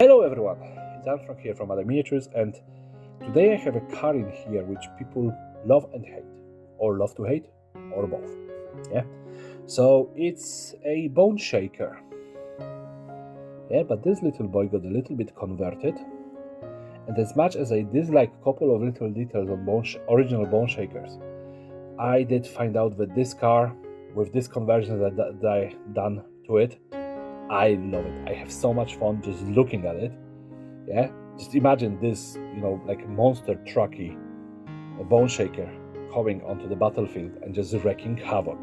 Hello everyone, it's Armstrong here from Other Miniatures, and today I have a car in here which people love and hate, or love to hate, or both. Yeah, so it's a bone shaker. Yeah, but this little boy got a little bit converted, and as much as I dislike a couple of little details on original bone shakers, I did find out that this car, with this conversion that I done to it, I love it. I have so much fun just looking at it. Yeah, just imagine this, like a monster trucky, a bone shaker coming onto the battlefield and just wreaking havoc.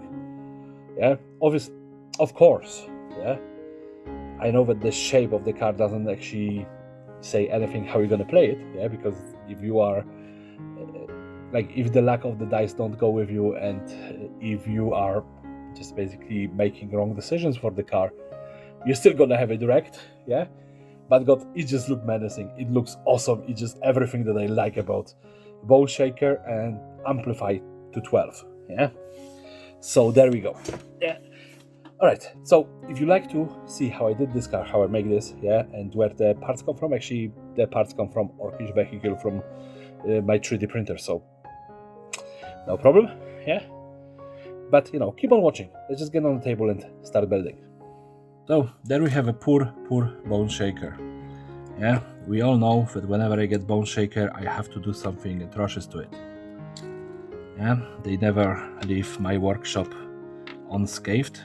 Yeah, of course. Yeah, I know that the shape of the car doesn't actually say anything how you're gonna play it. Yeah, because if you are if the luck of the dice don't go with you, and if you are just basically making wrong decisions for the car, you're still gonna have it wrecked. Yeah. But God, it just looks menacing. It looks awesome. It's just everything that I like about Bone Shaker and Amplify to 12. Yeah. So there we go. Yeah. All right. So if you like to see how I did this car, how I make this, yeah, and where the parts come from, actually the parts come from Orkish Vehicle from my 3D printer. So no problem. Yeah. But keep on watching. Let's just get on the table and start building. So there we have a poor bone shaker. Yeah, we all know that whenever I get bone shaker, I have to do something atrocious to it. Yeah, they never leave my workshop unscathed.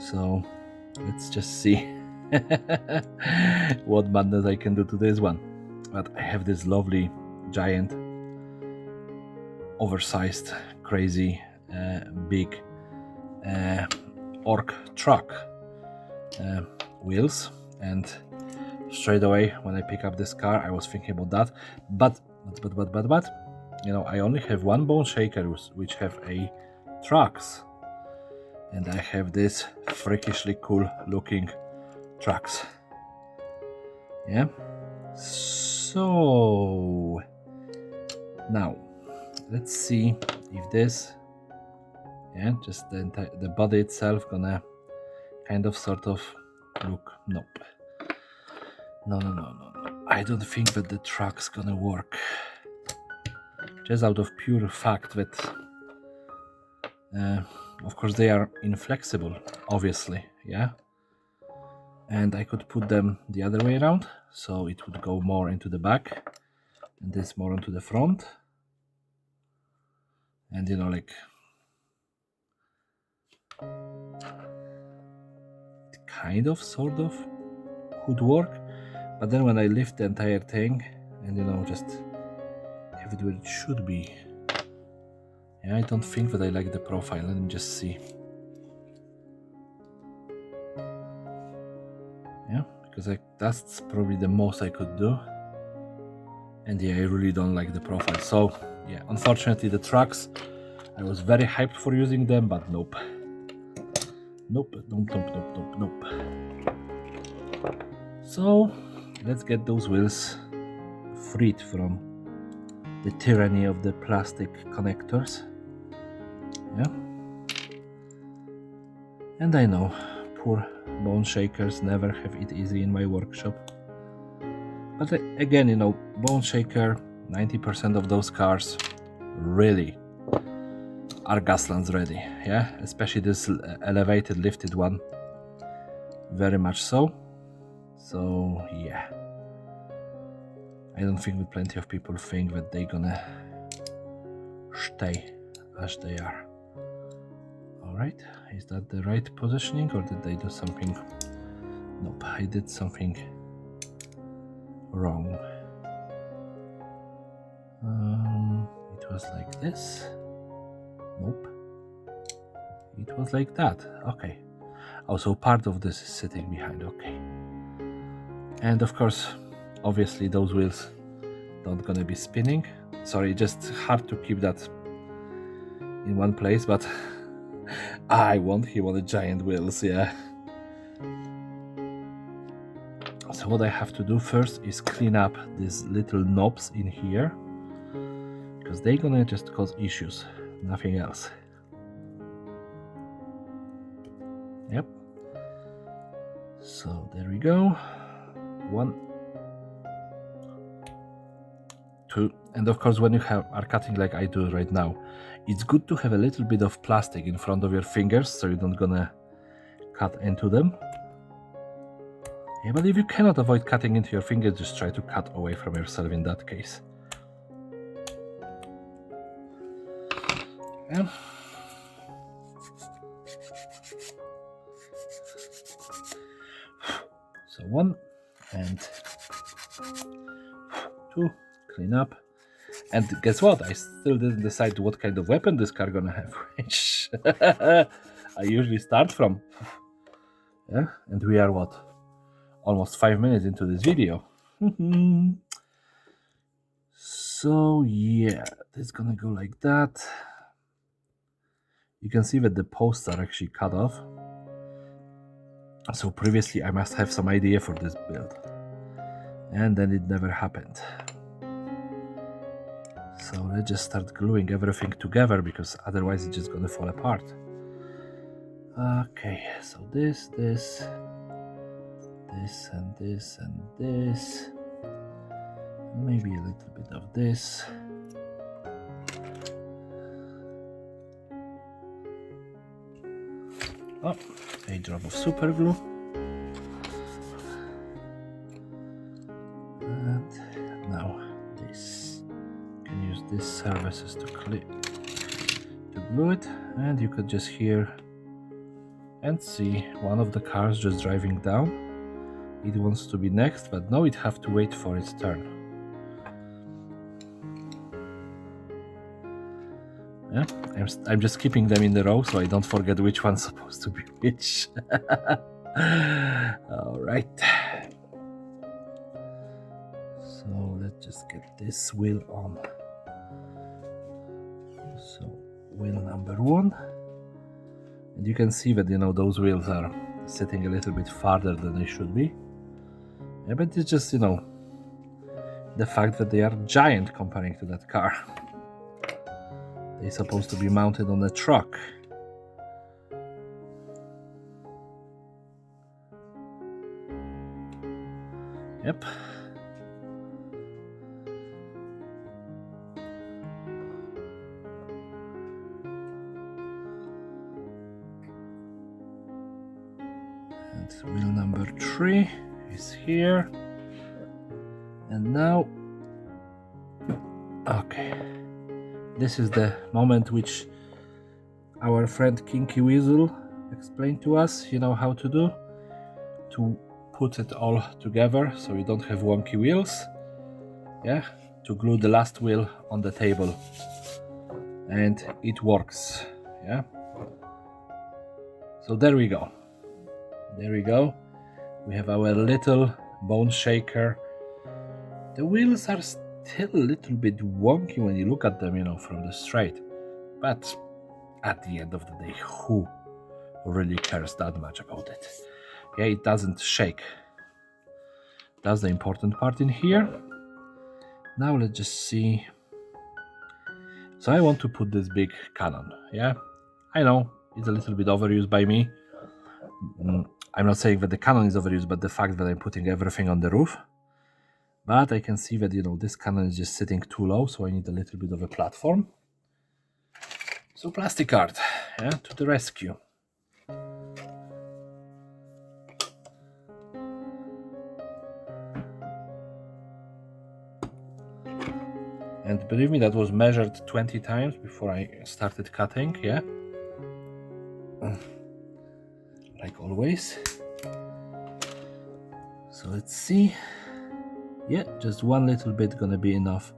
So let's just see what madness I can do to this one. But I have this lovely, giant, oversized, crazy, big orc truck wheels, and straight away when I pick up this car I was thinking about that, but I only have one bone shaker which have a trucks, and I have this freakishly cool looking trucks. Yeah, so now let's see if this, yeah, just the body itself gonna kind of sort of look. Nope. No. I don't think that the truck's gonna work. Just out of pure fact that, of course, they are inflexible, obviously, yeah? And I could put them the other way around, so it would go more into the back, and this more into the front. And, it kind of, sort of, could work. But then when I lift the entire thing, and, just have it where it should be, yeah, I don't think that I like the profile. Let me just see. Yeah, because that's probably the most I could do. And yeah, I really don't like the profile. So yeah, unfortunately the trucks, I was very hyped for using them, but nope. So let's get those wheels freed from the tyranny of the plastic connectors. Yeah. And I know, poor bone shakers never have it easy in my workshop. But again, bone shaker, 90% of those cars really are Gaslands ready, yeah? Especially this elevated, lifted one. Very much so. So, yeah. I don't think that plenty of people think that they're gonna stay as they are. Alright, is that the right positioning, or did they do something? Nope, I did something wrong. It was like this. Nope. It was like that. Okay. Also, part of this is sitting behind. Okay. And of course, obviously, those wheels don't gonna be spinning. Sorry, just hard to keep that in one place, but I want him on the giant wheels, yeah. So what I have to do first is clean up these little knobs in here, because they're gonna just cause issues, nothing else. Yep. So there we go. 1, 2, and of course when you are cutting like I do right now, it's good to have a little bit of plastic in front of your fingers so you're not gonna cut into them. Yeah, but if you cannot avoid cutting into your fingers, just try to cut away from yourself in that case. Yeah. So 1 and 2, clean up. And guess what? I still didn't decide what kind of weapon this car gonna have, which I usually start from. Yeah, and we are what? Almost 5 minutes into this video. So yeah, it's gonna go like that. You can see that the posts are actually cut off. So previously I must have some idea for this build. And then it never happened. So let's just start gluing everything together because otherwise it's just gonna fall apart. Okay, so this, and this, and this. Maybe a little bit of this. Oh, a drop of super glue. And now this. You can use these surfaces to glue it, and you could just hear and see one of the cars just driving down. It wants to be next, but now it have to wait for its turn. Yeah, I'm just keeping them in the row so I don't forget which one's supposed to be which. All right. So let's just get this wheel on. So wheel number 1. And you can see that, those wheels are sitting a little bit farther than they should be. Yeah, but it's just, the fact that they are giant comparing to that car. They're supposed to be mounted on a truck. Yep. And wheel number 3 is here. And now, okay. This is the moment which our friend Kinky Weasel explained to us, how to do, to put it all together so you don't have wonky wheels. Yeah, to glue the last wheel on the table. And it works. Yeah. So there we go. There we go. We have our little bone shaker. The wheels are still a little bit wonky when you look at them, from the straight. But at the end of the day, who really cares that much about it? Yeah, it doesn't shake. That's the important part in here. Now let's just see. So I want to put this big cannon. Yeah, I know it's a little bit overused by me. I'm not saying that the cannon is overused, but the fact that I'm putting everything on the roof. But I can see that, this cannon is just sitting too low, so I need a little bit of a platform. So plastic art, yeah, to the rescue. And believe me, that was measured 20 times before I started cutting, yeah. Like always. So let's see. Yeah, just one little bit gonna be enough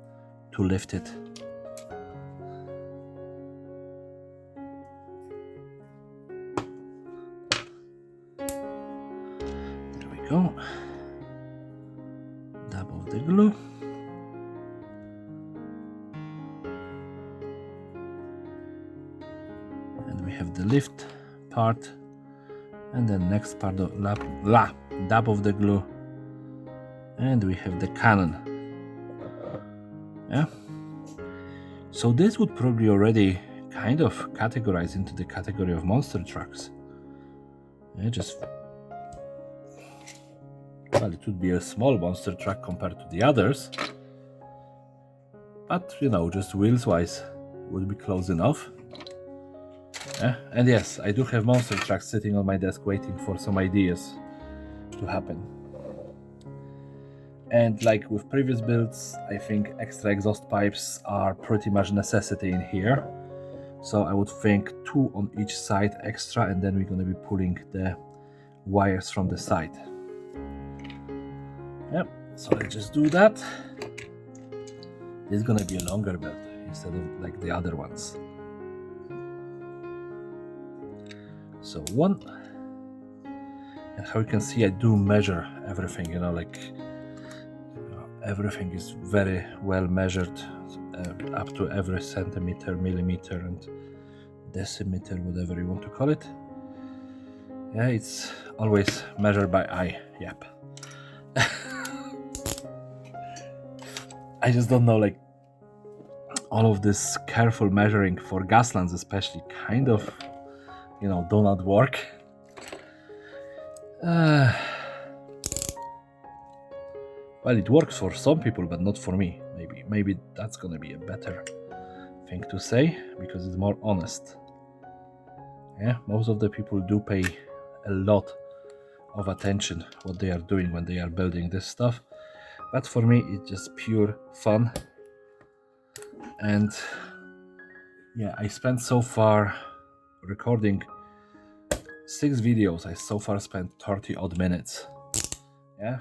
to lift it. There we go. Dab of the glue. And we have the lift part. And the next part of dab of the glue. And we have the cannon. Yeah. So this would probably already kind of categorize into the category of monster trucks. Yeah, just Well, it would be a small monster truck compared to the others, but you know, just wheels wise would be close enough. Yeah. And yes, I do have monster trucks sitting on my desk waiting for some ideas to happen. And like with previous builds, I think extra exhaust pipes are pretty much necessity in here. So I would think 2 on each side extra, and then we're going to be pulling the wires from the side. Yep, so let's just do that. This is going to be a longer build instead of like the other ones. So 1, and how you can see I do measure everything, you know, like everything is very well measured up to every centimeter, millimeter and decimeter, whatever you want to call it. Yeah, it's always measured by eye. Yep. I just don't know, like all of this careful measuring for Gaslands especially kind of, you know, do not work. Well, it works for some people, but not for me. Maybe that's gonna be a better thing to say, because it's more honest. Yeah, most of the people do pay a lot of attention what they are doing when they are building this stuff, but for me it's just pure fun. And yeah, I spent so far recording 6 videos. I so far spent 30 odd minutes. Yeah.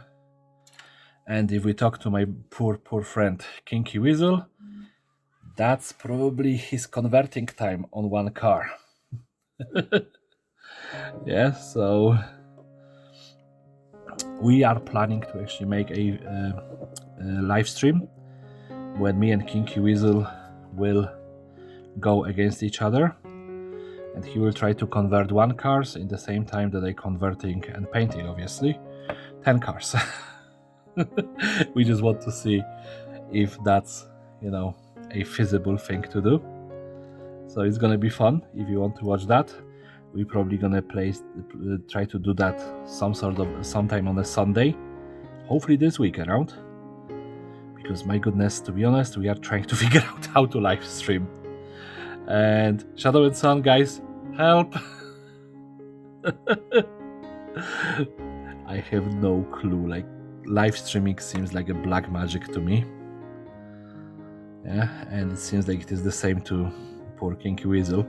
And if we talk to my poor friend Kinky Weasel, that's probably his converting time on one car. Yeah, so we are planning to actually make a live stream when me and Kinky Weasel will go against each other, and he will try to convert 1 cars in the same time that I converting and painting, obviously 10 cars. We just want to see if that's, you know, a feasible thing to do. So it's gonna be fun. If you want to watch that, we're probably gonna try to do that sometime on a Sunday, hopefully this week around, because my goodness, to be honest, we are trying to figure out how to live stream. And Shadow and Sun, guys, help. I have no clue, like live streaming seems like a black magic to me. Yeah, and it seems like it is the same to poor Kinky Weasel.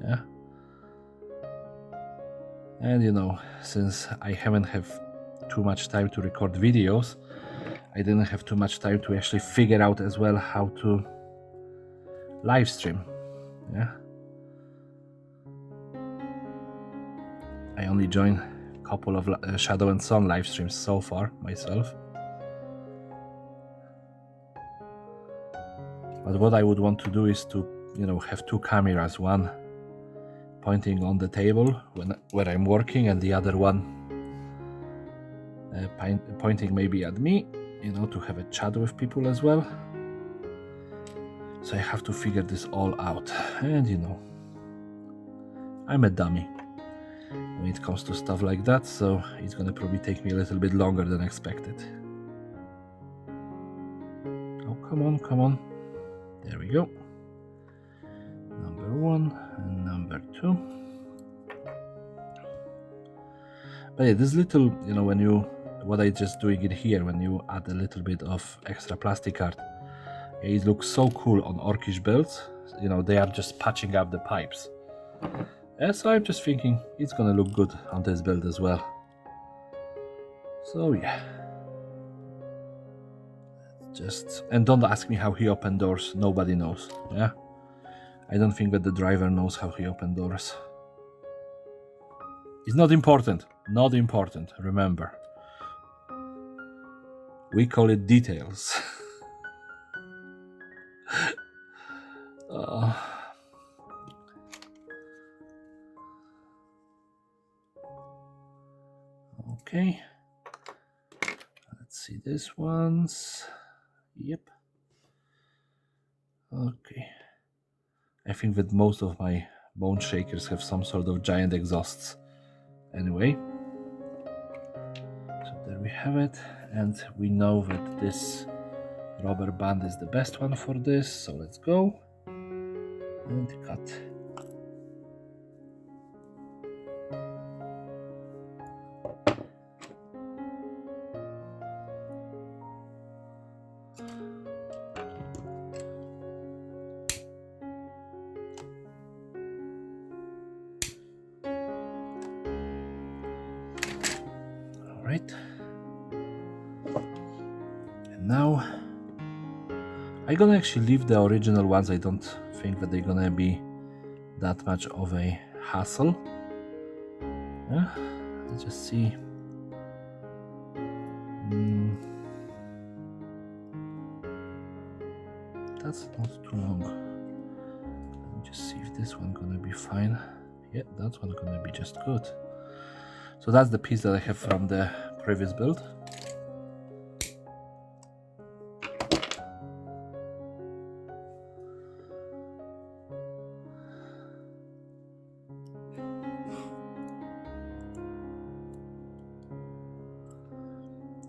Yeah. And you know, since I haven't have too much time to record videos, I didn't have too much time to actually figure out as well how to live stream. Yeah. I only joined a couple of Shadow and Sun live streams so far myself. But what I would want to do is to, you know, have 2 cameras, one pointing on the table where I'm working, and the other one pointing maybe at me, you know, to have a chat with people as well. So I have to figure this all out, and you know, I'm a dummy when it comes to stuff like that, so it's gonna probably take me a little bit longer than expected. Oh, come on. There we go. Number 1 and number 2. But yeah, this little, you know, what I just doing in here, when you add a little bit of extra plastic art, it looks so cool on Orkish builds. You know, they are just patching up the pipes. Yeah, so I'm just thinking it's gonna look good on this build as well. So yeah. And don't ask me how he opened doors, nobody knows. Yeah, I don't think that the driver knows how he opened doors. It's not important, remember. We call it details. Okay, let's see this one's. Yep. Okay. I think that most of my bone shakers have some sort of giant exhausts. Anyway. there we have it, and we know that this rubber band is the best one for this, so let's go and cut. Alright, and now I'm gonna actually leave the original ones. I don't think that they're gonna be that much of a hassle. Yeah, let's just see. That's not too long. Let me just see if this one gonna be fine. Yeah, that one gonna be just good. So that's the piece that I have from the previous build.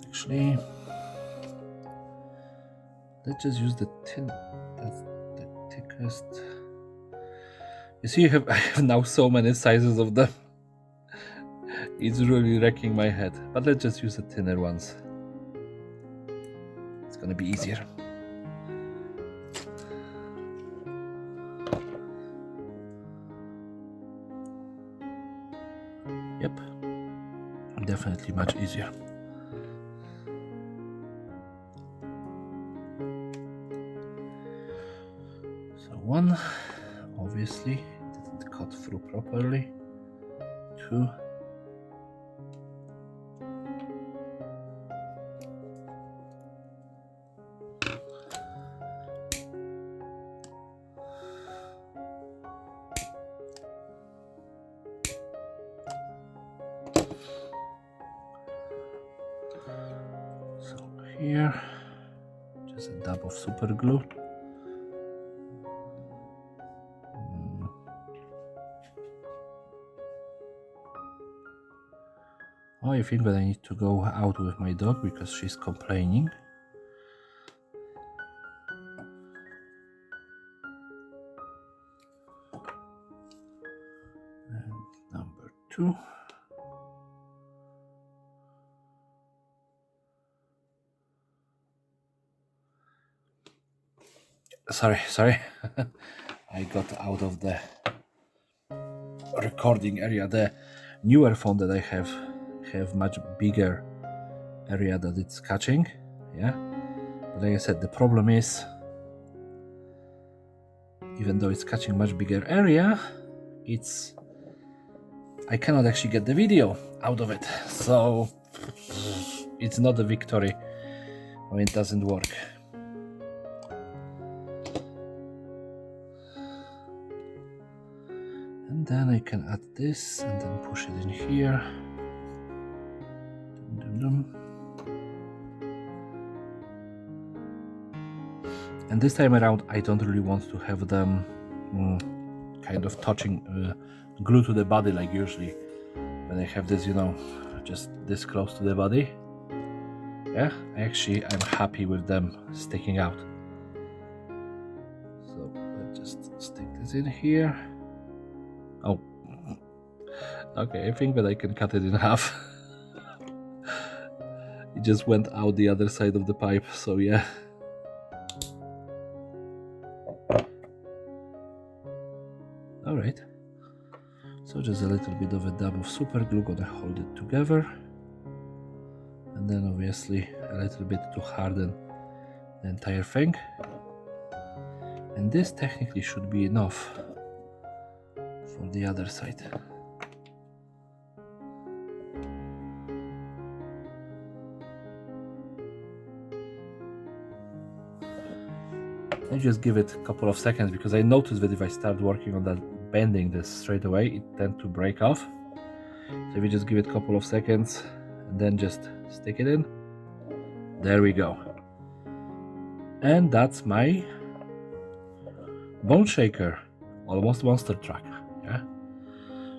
Actually, let's just use the tin. That's the thickest. You see, I have now so many sizes of them. It's really wrecking my head. But let's just use the thinner ones. It's gonna be easier. Yep, definitely much easier. So one, obviously, didn't cut through properly. Two. So here, just a dab of super glue. Oh, I think that I need to go out with my dog because she's complaining. And number two. Sorry. I got out of the recording area. The newer phone that I have much bigger area that it's catching. Yeah, but like I said, the problem is, even though it's catching much bigger area, I cannot actually get the video out of it. So it's not a victory when it doesn't work. And then I can add this and then push it in here. Dum, dum, dum. And this time around, I don't really want to have them kind of touching glue to the body like usually when I have this, just this close to the body. Yeah, I'm happy with them sticking out. So let's just stick this in here. Oh, okay, I think that I can cut it in half. It just went out the other side of the pipe, so yeah. Alright, so just a little bit of a dab of super glue, gonna hold it together. And then obviously a little bit to harden the entire thing. And this technically should be enough for the other side. I just give it a couple of seconds because I noticed that if I start working on that, bending this straight away, it tends to break off. So if you just give it a couple of seconds and then just stick it in, there we go. And that's my bone shaker, almost monster truck. Yeah.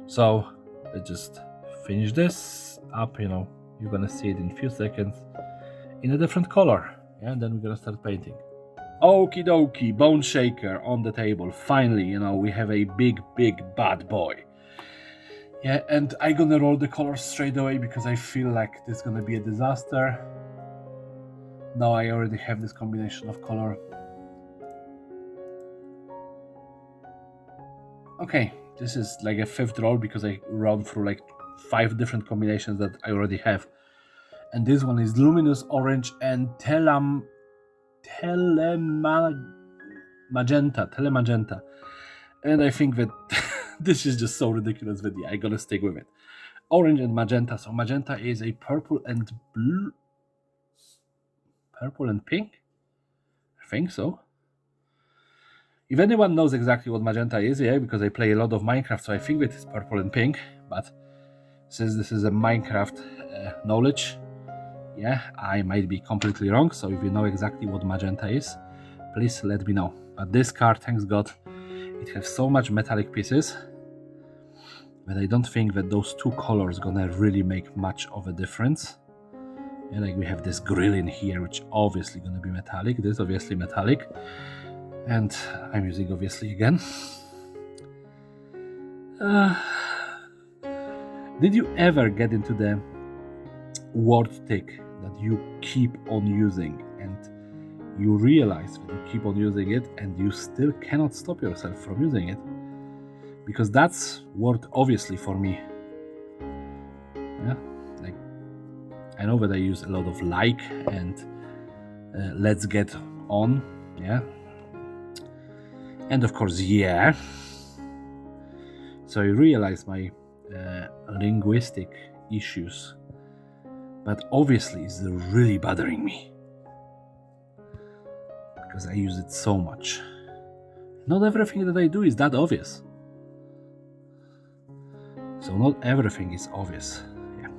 So let's just finish this up, You're gonna see it in a few seconds in a different color. Yeah, and then we're gonna start painting. Okie dokie, bone shaker on the table. Finally, we have a big bad boy. Yeah, and I'm gonna roll the colors straight away because I feel like this is gonna be a disaster. Now I already have this combination of color. Okay, this is like a fifth roll because I run through like 5 different combinations that I already have. And this one is luminous orange and telemagenta. And I think that this is just so ridiculous that I'm gonna stick with it. Orange and magenta. So magenta is a purple and blue. Purple and pink? I think so. If anyone knows exactly what magenta is, yeah, because I play a lot of Minecraft, so I think it is purple and pink. But since this is a Minecraft knowledge, yeah, I might be completely wrong. So if you know exactly what magenta is, please let me know. But this card, thanks God, it has so much metallic pieces that I don't think that those 2 colors gonna really make much of a difference. Yeah, like we have this grill in here, which obviously gonna be metallic. This is obviously metallic. And I'm using obviously again. Did you ever get into the word tick that you keep on using and you realize that you keep on using it and you still cannot stop yourself from using it? Because that's word obviously for me. Yeah, like I know that I use a lot of like and let's get on, yeah, and of course yeah. So I realize my linguistic issues, but obviously it's really bothering me because I use it so much. Not everything that I do is that obvious. So not everything is obvious. Yeah.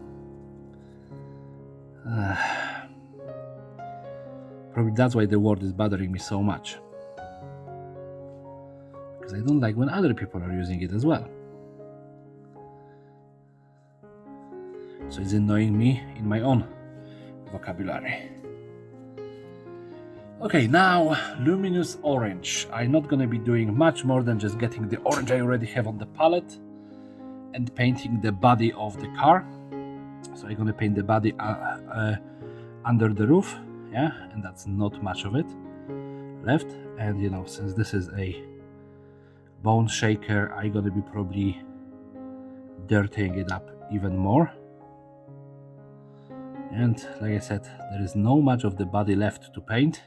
Probably that's why the word is bothering me so much. Because I don't like when other people are using it as well. So it's annoying me in my own vocabulary. Okay, now luminous orange. I'm not gonna be doing much more than just getting the orange I already have on the palette and painting the body of the car. So I'm gonna paint the body under the roof, yeah, and that's not much of it left. And since this is a bone shaker, I'm gonna be probably dirtying it up even more. And like I said, there is no much of the body left to paint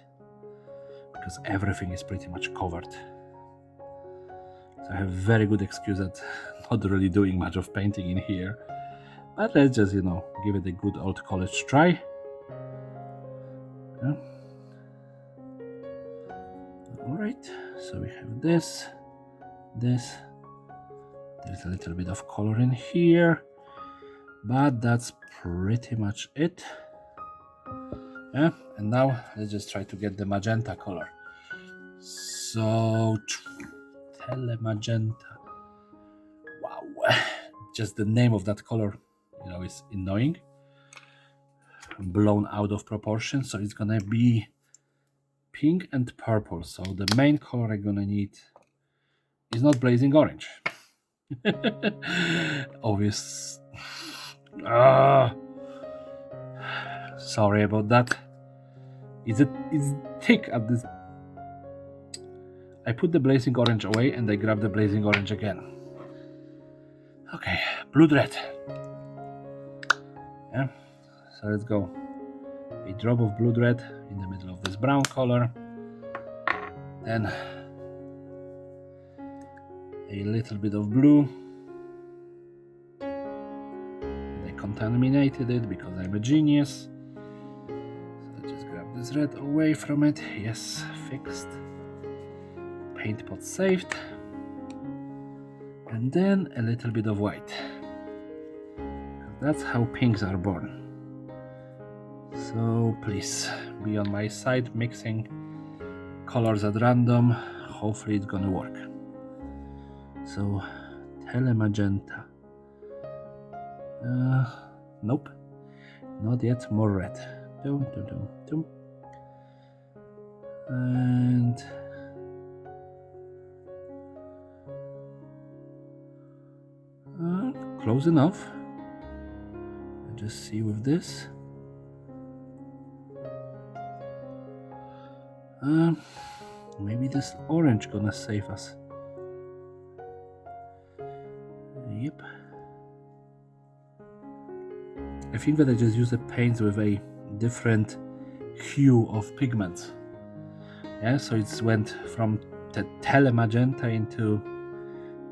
because everything is pretty much covered. So I have a very good excuse at not really doing much of painting in here. But let's just, give it a good old college try. Yeah. Alright, so we have this. There's a little bit of color in here, but that's pretty much it. Yeah, and now let's just try to get the magenta color. So, telemagenta. Wow, just the name of that color, is annoying. Blown out of proportion, so it's gonna be pink and purple. So the main color I'm gonna need is not blazing orange. Obvious. Sorry about that. It's thick at this. I put the blazing orange away and I grab the blazing orange again. Okay, blood red. Yeah, so let's go. A drop of blood red in the middle of this brown color. Then a little bit of blue. I contaminated it because I'm a genius. So I just grab this red away from it. Yes, fixed. Paint pot saved. And then a little bit of white. That's how pinks are born. So please be on my side, mixing colors at random. Hopefully it's gonna work. So telemagenta. Nope. Not yet, more red. Dum, dum, dum, dum. And close enough. And just see with this. Maybe this orange gonna save us. Yep. I think that I just use the paints with a different hue of pigments. Yeah, so it went from the telemagenta into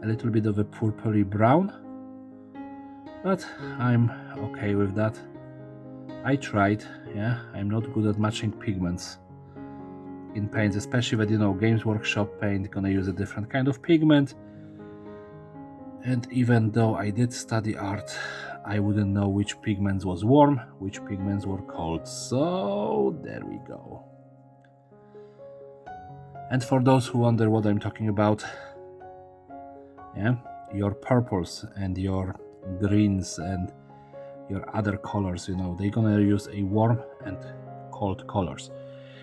a little bit of a purpley brown. But I'm okay with that. I tried, yeah, I'm not good at matching pigments in paints, especially that, you know, Games Workshop paint gonna use a different kind of pigment. And even though I did study art, I wouldn't know which pigments was warm, which pigments were cold. So there we go. And for those who wonder what I'm talking about, yeah, your purples and your greens and your other colors, you know, they're gonna use a warm and cold colors.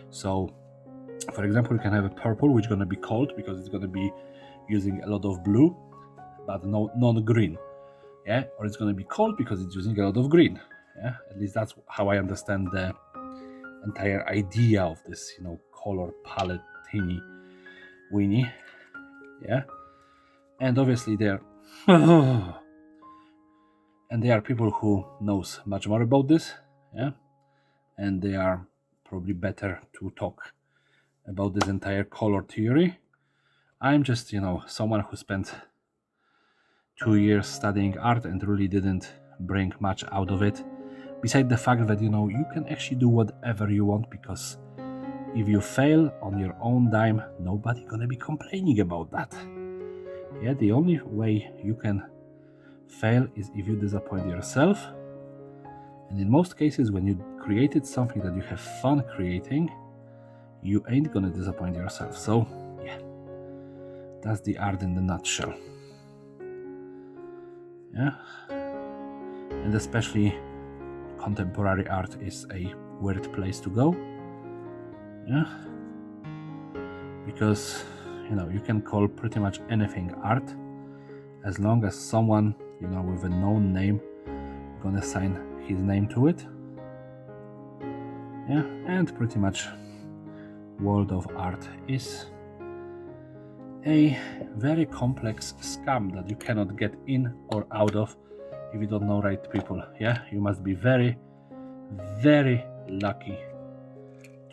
So for example, you can have a purple which is gonna be cold because it's gonna be using a lot of blue but non green, yeah, or it's gonna be cold because it's using a lot of green, yeah. At least that's how I understand the entire idea of this, you know, color palette teeny weeny, yeah. And obviously there and there are people who knows much more about this, yeah, and they are probably better to talk about this entire color theory. I'm just, you know, someone who spent 2 years studying art and really didn't bring much out of it, besides the fact that, you know, you can actually do whatever you want, because if you fail on your own dime, nobody gonna be complaining about that. Yeah, the only way you can fail is if you disappoint yourself. And in most cases, when you created something that you have fun creating, you ain't gonna disappoint yourself. So yeah, that's the art in the nutshell. Yeah, and especially contemporary art is a weird place to go. Yeah, because, you know, you can call pretty much anything art as long as someone, you know, with a known name gonna sign his name to it. Yeah, and pretty much world of art is a very complex scam that you cannot get in or out of if you don't know right people. Yeah, you must be very, very lucky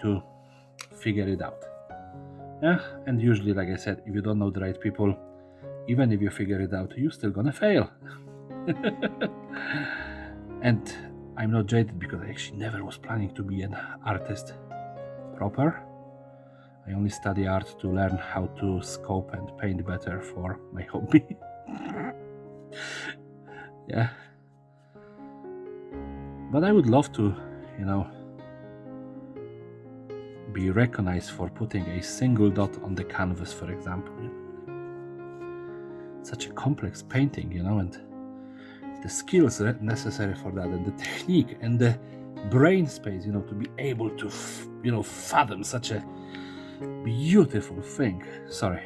to figure it out. Yeah, and usually, like I said, if you don't know the right people, even if you figure it out, you're still gonna fail. And I'm not jaded because I actually never was planning to be an artist proper. I only study art to learn how to scope and paint better for my hobby. Yeah. But I would love to, you know, be recognized for putting a single dot on the canvas, for example. Such a complex painting, you know, and the skills necessary for that, and the technique and the brain space, you know, to be able to, you know, fathom such a beautiful thing. Sorry,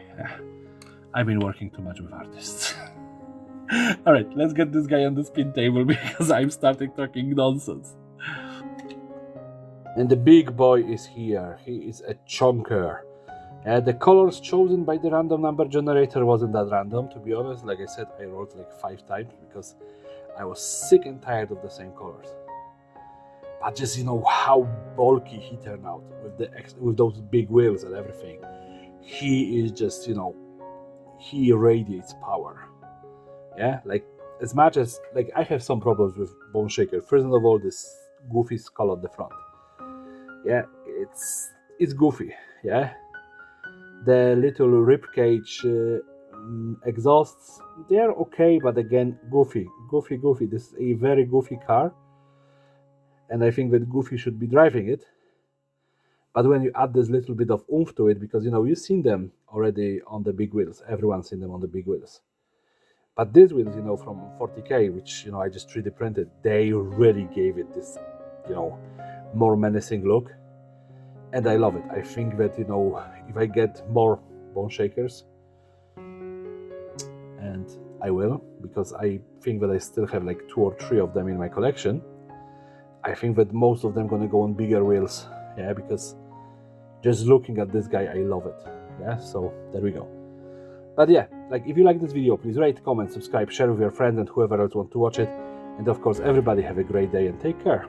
I've been working too much with artists. All right, let's get this guy on the spin table because I'm starting talking nonsense. And the big boy is here. He is a chonker. The colors chosen by the random number generator wasn't that random, to be honest. Like I said, I rolled like 5 times because I was sick and tired of the same colors. But just, you know, how bulky he turned out with those big wheels and everything. He is just, you know, he radiates power. Yeah, like as much as, like, I have some problems with Bone Shaker. First of all, this goofy skull on the front. Yeah, it's goofy. Yeah, the little ribcage exhausts, they're okay, but again, goofy. This is a very goofy car, and I think that Goofy should be driving it. But when you add this little bit of oomph to it, because, you know, you've seen them already on the big wheels, everyone's seen them on the big wheels. But these wheels, you know, from 40K, which, you know, I just 3D printed, they really gave it this you know, more menacing look, and I love it. I think that, you know, if I get more bone shakers, and I will, because I think that I still have like 2 or 3 of them in my collection, I think that most of them gonna go on bigger wheels, yeah, because just looking at this guy, I love it, yeah, so there we go. But yeah, like, if you like this video, please rate, comment, subscribe, share with your friends and whoever else wants to watch it, and of course, everybody have a great day and take care.